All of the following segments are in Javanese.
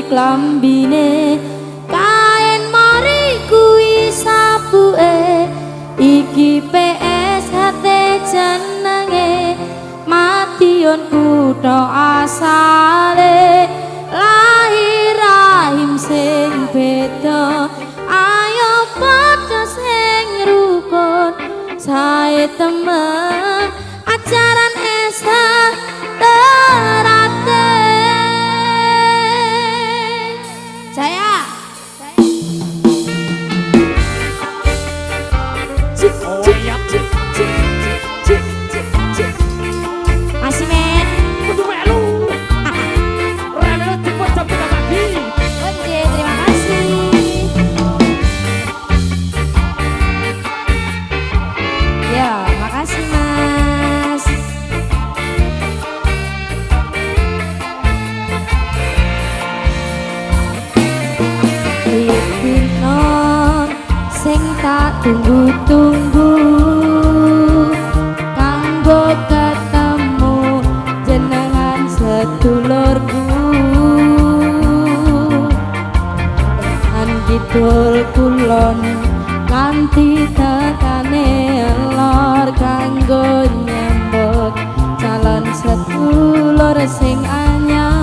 klambine kain mari kuwi sapuke iki PS hate jenenge mation kutha asale lahir rahim sing beda ayo padha sing rukun sae temen ajaran esa terate saya masih men kudu melu rene cepet jam 3 pagi. oke terima kasih ya makasih mas Dino sing tak tunggu-tunggu kanggo ketemu jenengan sedulurku an kidul kulon nganti tekane lor kanggo nyambut calon sedulur sing anyar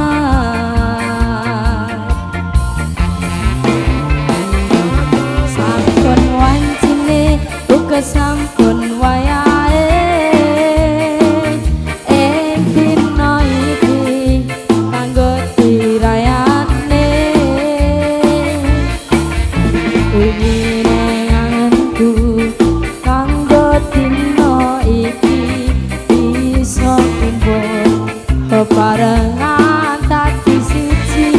sampun wancine uga sampun wayahe ing dina iki kanggo dirayane wingi anganku kanggo dina iki iso kumpul bebarengan dadi siji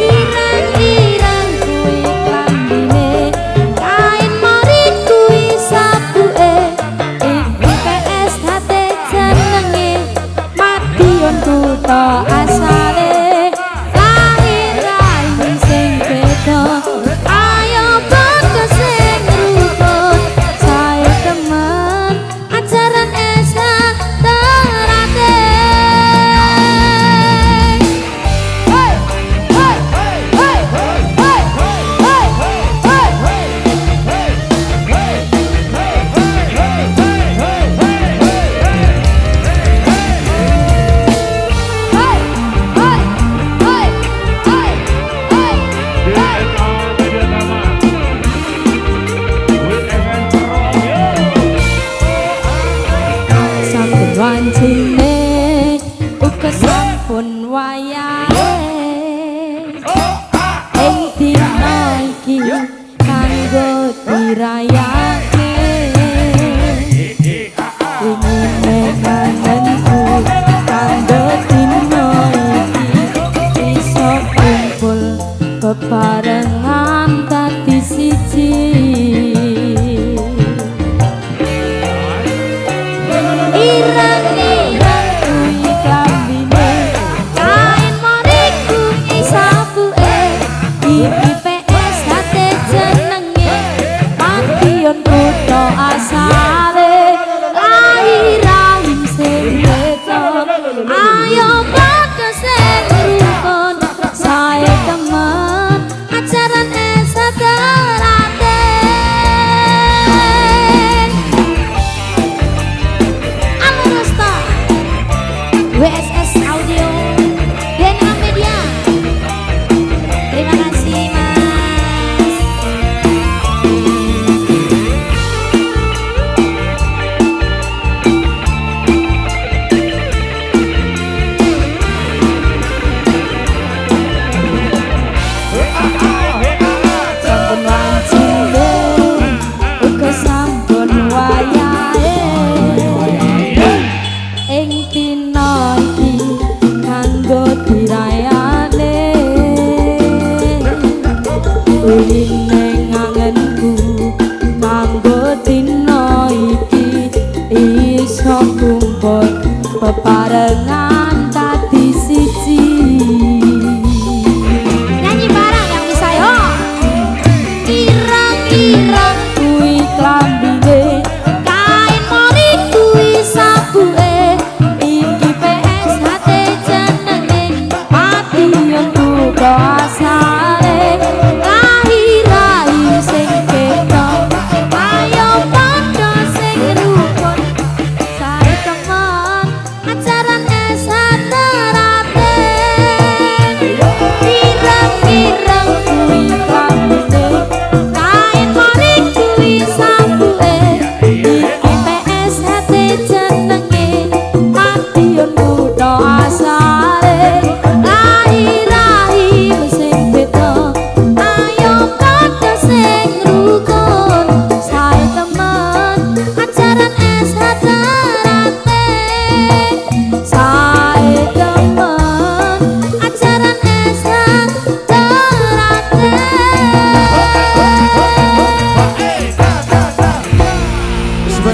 ireng-ireng kuwi klambine kain mari kuwi sapuke iki PS hate jenenge madiun kutha asale lahir rahim sing beda ayo padha sing rukun sae temen ajaran esa terate hey hey hey hey hey hey sampun wancine uga sampun wayahe ing dina iki kanggo dirayake ingine kangenku kanggo dina iki iso kumpul bebarengan dadi siji ireng-ireng kuwi klambine kain mari kuwi sapuke iki PS hate jenenge madiun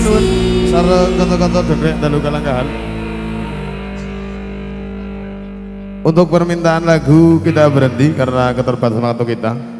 nuwun. Sareng kanca-kanca dekrek dalu kalanggahan. Untuk permintaan lagu kita berhenti karena keterbatasan waktu kita.